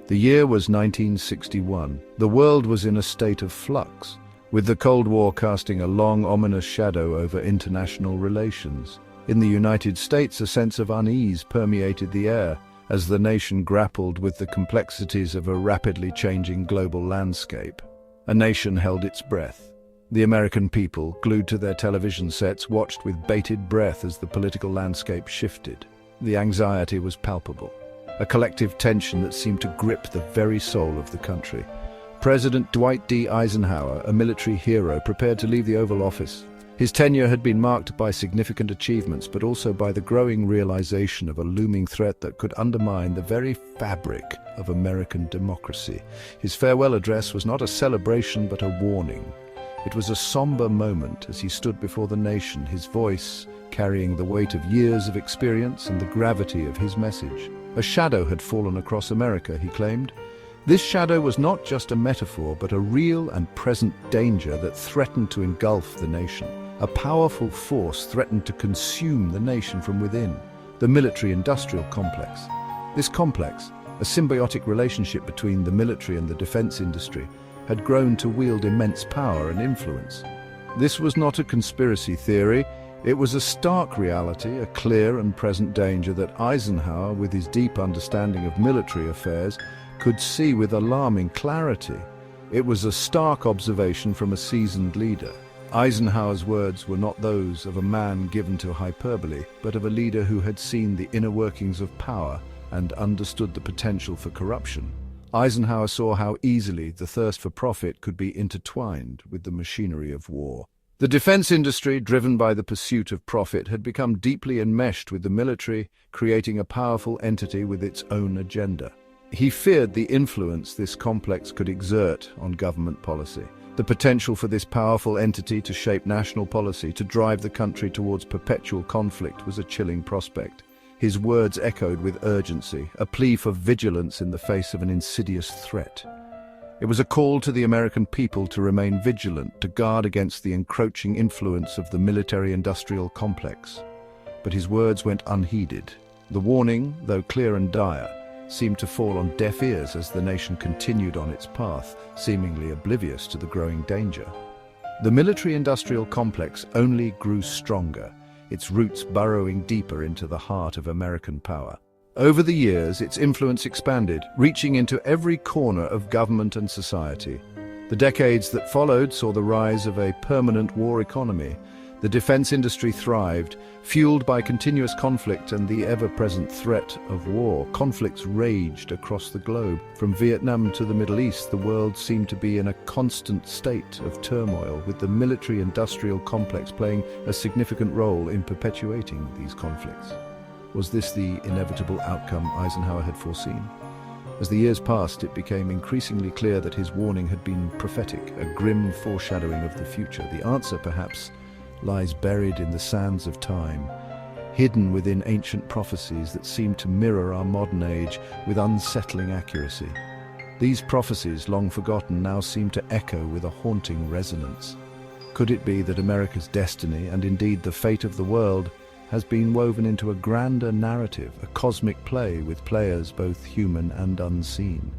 The year was 1961. The world was in a state of flux, with the Cold War casting a long, ominous shadow over international relations. In the United States, a sense of unease permeated the air as the nation grappled with the complexities of a rapidly changing global landscape. A nation held its breath. The American people, glued to their television sets, watched with bated breath as the political landscape shifted. The anxiety was palpable, a collective tension that seemed to grip the very soul of the country. President Dwight D. Eisenhower, a military hero, prepared to leave the Oval Office. His tenure had been marked by significant achievements, but also by the growing realization of a looming threat that could undermine the very fabric of American democracy. His farewell address was not a celebration, but a warning. It was a somber moment as he stood before the nation, his voice carrying the weight of years of experience and the gravity of his message. A shadow had fallen across America, he claimed. This shadow was not just a metaphor, but a real and present danger that threatened to engulf the nation. A powerful force threatened to consume the nation from within, the military-industrial complex. This complex, a symbiotic relationship between the military and the defense industry, had grown to wield immense power and influence. This was not a conspiracy theory. It was a stark reality, a clear and present danger that Eisenhower, with his deep understanding of military affairs, could see with alarming clarity. It was a stark observation from a seasoned leader. Eisenhower's words were not those of a man given to hyperbole, but of a leader who had seen the inner workings of power and understood the potential for corruption. Eisenhower saw how easily the thirst for profit could be intertwined with the machinery of war. The defense industry, driven by the pursuit of profit, had become deeply enmeshed with the military, creating a powerful entity with its own agenda. He feared the influence this complex could exert on government policy. The potential for this powerful entity to shape national policy, to drive the country towards perpetual conflict, was a chilling prospect. His words echoed with urgency, a plea for vigilance in the face of an insidious threat. It was a call to the American people to remain vigilant, to guard against the encroaching influence of the military-industrial complex. But his words went unheeded. The warning, though clear and dire, seemed to fall on deaf ears as the nation continued on its path, seemingly oblivious to the growing danger. The military-industrial complex only grew stronger, its roots burrowing deeper into the heart of American power. Over the years, its influence expanded, reaching into every corner of government and society. The decades that followed saw the rise of a permanent war economy. The defense industry thrived, fueled by continuous conflict and the ever-present threat of war. Conflicts raged across the globe. From Vietnam to the Middle East, the world seemed to be in a constant state of turmoil, with the military-industrial complex playing a significant role in perpetuating these conflicts. Was this the inevitable outcome Eisenhower had foreseen? As the years passed, it became increasingly clear that his warning had been prophetic, a grim foreshadowing of the future. The answer, perhaps, lies buried in the sands of time, hidden within ancient prophecies that seem to mirror our modern age with unsettling accuracy. These prophecies, long forgotten, now seem to echo with a haunting resonance. Could it be that America's destiny, and indeed the fate of the world, has been woven into a grander narrative, a cosmic play with players both human and unseen?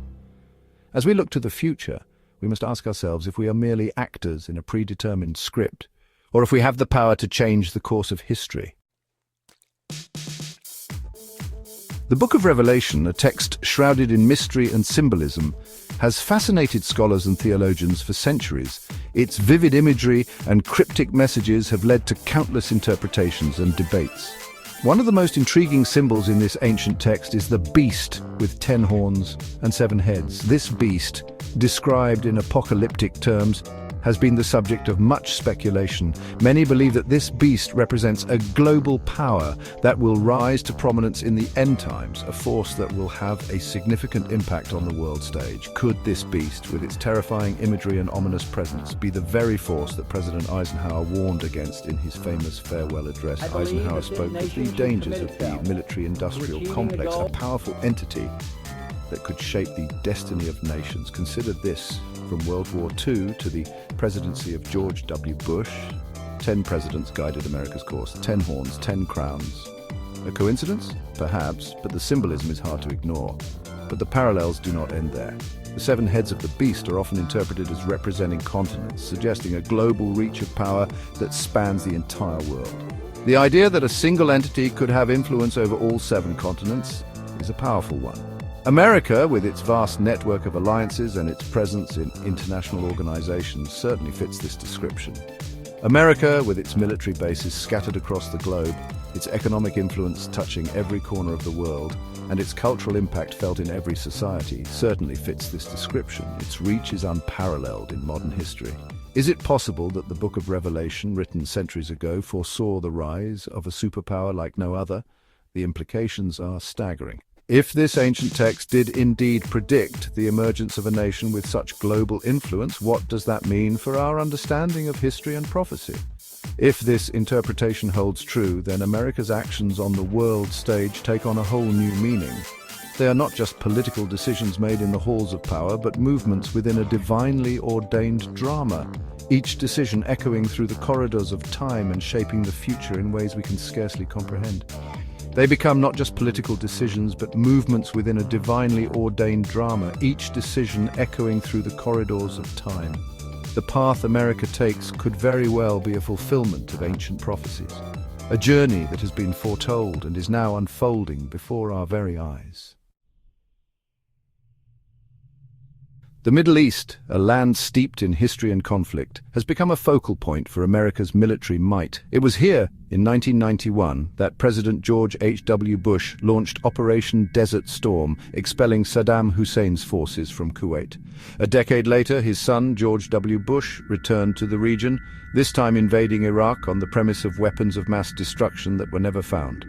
As we look to the future, we must ask ourselves if we are merely actors in a predetermined script, or if we have the power to change the course of history. The Book of Revelation, a text shrouded in mystery and symbolism, has fascinated scholars and theologians for centuries. Its vivid imagery and cryptic messages have led to countless interpretations and debates. One of the most intriguing symbols in this ancient text is the beast with 10 horns and 7 heads. This beast, described in apocalyptic terms, has been the subject of much speculation. Many believe that this beast represents a global power that will rise to prominence in the end times, a force that will have a significant impact on the world stage. Could this beast, with its terrifying imagery and ominous presence, be the very force that President Eisenhower warned against in his famous farewell address? Eisenhower spoke of the dangers of the military-industrial complex, a powerful entity that could shape the destiny of nations. Consider this: from World War II to the presidency of George W. Bush, 10 presidents guided America's course, 10 horns, 10 crowns. A coincidence? Perhaps, but the symbolism is hard to ignore. But the parallels do not end there. The 7 heads of the beast are often interpreted as representing continents, suggesting a global reach of power that spans the entire world. The idea that a single entity could have influence over all 7 continents is a powerful one. America, with its vast network of alliances and its presence in international organizations, certainly fits this description. America, with its military bases scattered across the globe, its economic influence touching every corner of the world, and its cultural impact felt in every society, certainly fits this description. Its reach is unparalleled in modern history. Is it possible that the book of Revelation, written centuries ago, foresaw the rise of a superpower like no other? The implications are staggering. If this ancient text did indeed predict the emergence of a nation with such global influence, what does that mean for our understanding of history and prophecy? If this interpretation holds true, then America's actions on the world stage take on a whole new meaning. They are not just political decisions made in the halls of power, but movements within a divinely ordained drama, each decision echoing through the corridors of time and shaping the future in ways we can scarcely comprehend. They become not just political decisions, but movements within a divinely ordained drama, each decision echoing through the corridors of time. The path America takes could very well be a fulfillment of ancient prophecies, a journey that has been foretold and is now unfolding before our very eyes. The Middle East, a land steeped in history and conflict, has become a focal point for America's military might. It was here, in 1991, that President George H.W. Bush launched Operation Desert Storm, expelling Saddam Hussein's forces from Kuwait. A decade later, his son, George W. Bush, returned to the region, this time invading Iraq on the premise of weapons of mass destruction that were never found.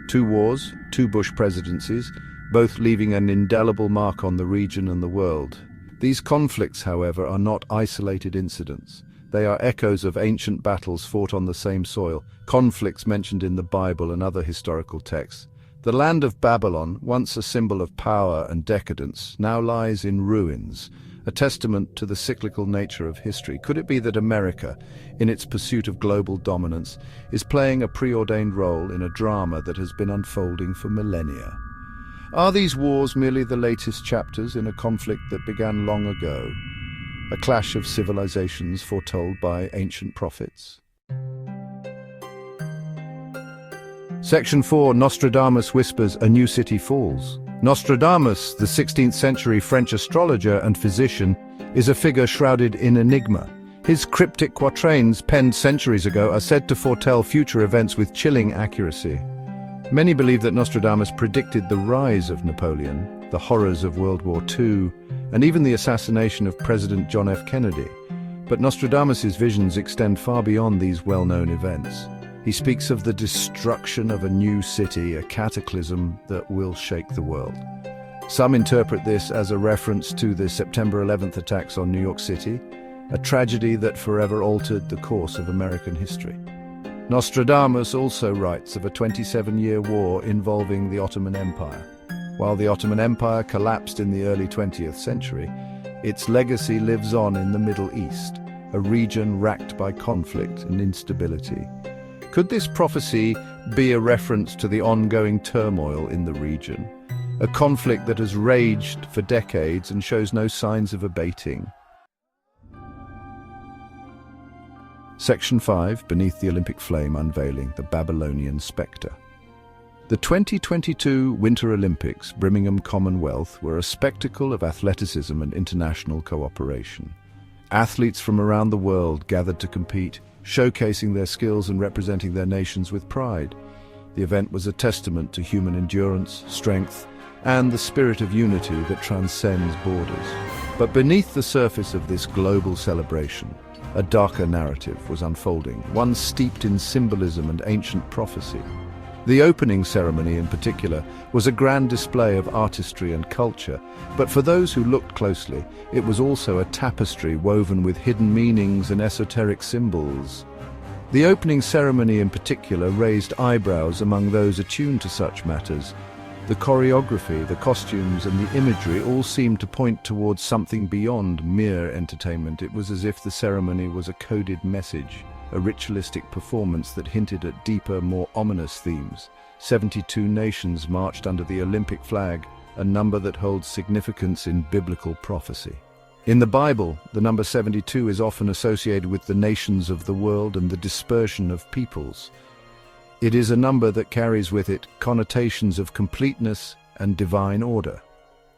2 wars, 2 Bush presidencies, both leaving an indelible mark on the region and the world. These conflicts, however, are not isolated incidents. They are echoes of ancient battles fought on the same soil, conflicts mentioned in the Bible and other historical texts. The land of Babylon, once a symbol of power and decadence, now lies in ruins, a testament to the cyclical nature of history. Could it be that America, in its pursuit of global dominance, is playing a preordained role in a drama that has been unfolding for millennia? Are these wars merely the latest chapters in a conflict that began long ago, a clash of civilizations foretold by ancient prophets? Section 4. Nostradamus whispers a new city falls. Nostradamus, the 16th century French astrologer and physician, is a figure shrouded in enigma. His cryptic quatrains, penned centuries ago, are said to foretell future events with chilling accuracy. Many believe that Nostradamus predicted the rise of Napoleon, the horrors of World War II, and even the assassination of President John F. Kennedy. But Nostradamus's visions extend far beyond these well-known events. He speaks of the destruction of a new city, a cataclysm that will shake the world. Some interpret this as a reference to the September 11th attacks on New York City, a tragedy that forever altered the course of American history. Nostradamus also writes of a 27-year war involving the Ottoman Empire. While the Ottoman Empire collapsed in the early 20th century, its legacy lives on in the Middle East, a region racked by conflict and instability. Could this prophecy be a reference to the ongoing turmoil in the region, a conflict that has raged for decades and shows no signs of abating? Section 5, Beneath the Olympic Flame, unveiling the Babylonian Spectre. The 2022 Winter Olympics, Birmingham Commonwealth, were a spectacle of athleticism and international cooperation. Athletes from around the world gathered to compete, showcasing their skills and representing their nations with pride. The event was a testament to human endurance, strength, and the spirit of unity that transcends borders. But beneath the surface of this global celebration, a darker narrative was unfolding, one steeped in symbolism and ancient prophecy. The opening ceremony in particular was a grand display of artistry and culture, but for those who looked closely, it was also a tapestry woven with hidden meanings and esoteric symbols. The opening ceremony in particular raised eyebrows among those attuned to such matters. The choreography, the costumes, and the imagery all seemed to point towards something beyond mere entertainment. It was as if the ceremony was a coded message, a ritualistic performance that hinted at deeper, more ominous themes. 72 nations marched under the Olympic flag, a number that holds significance in biblical prophecy. In the Bible, the number 72 is often associated with the nations of the world and the dispersion of peoples. It is a number that carries with it connotations of completeness and divine order.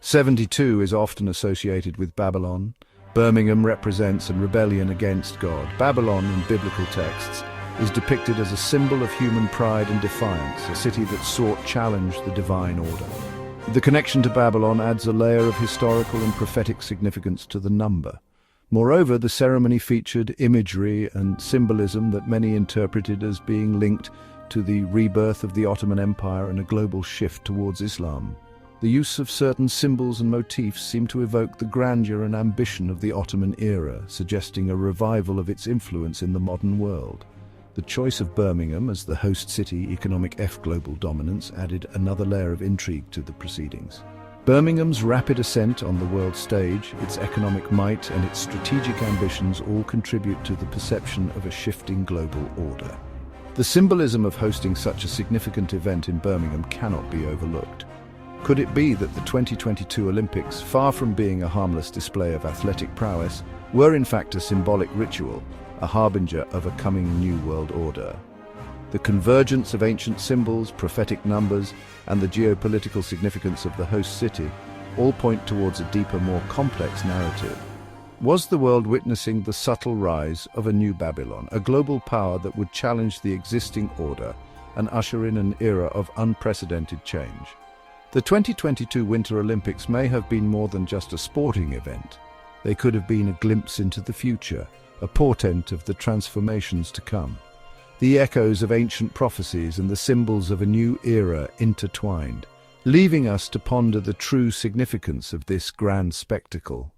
72 is often associated with Babylon. Birmingham represents a rebellion against God. Babylon in biblical texts is depicted as a symbol of human pride and defiance, a city that sought challenge the divine order. The connection to Babylon adds a layer of historical and prophetic significance to the number. Moreover, the ceremony featured imagery and symbolism that many interpreted as being linked to the rebirth of the Ottoman Empire and a global shift towards Islam. The use of certain symbols and motifs seemed to evoke the grandeur and ambition of the Ottoman era, suggesting a revival of its influence in the modern world. The choice of Birmingham as the host city, economic global dominance, added another layer of intrigue to the proceedings. Birmingham's rapid ascent on the world stage, its economic might, and its strategic ambitions all contribute to the perception of a shifting global order. The symbolism of hosting such a significant event in Birmingham cannot be overlooked. Could it be that the 2022 Olympics, far from being a harmless display of athletic prowess, were in fact a symbolic ritual, a harbinger of a coming new world order? The convergence of ancient symbols, prophetic numbers, and the geopolitical significance of the host city all point towards a deeper, more complex narrative. Was the world witnessing the subtle rise of a new Babylon, a global power that would challenge the existing order and usher in an era of unprecedented change? The 2022 Winter Olympics may have been more than just a sporting event. They could have been a glimpse into the future, a portent of the transformations to come. The echoes of ancient prophecies and the symbols of a new era intertwined, leaving us to ponder the true significance of this grand spectacle.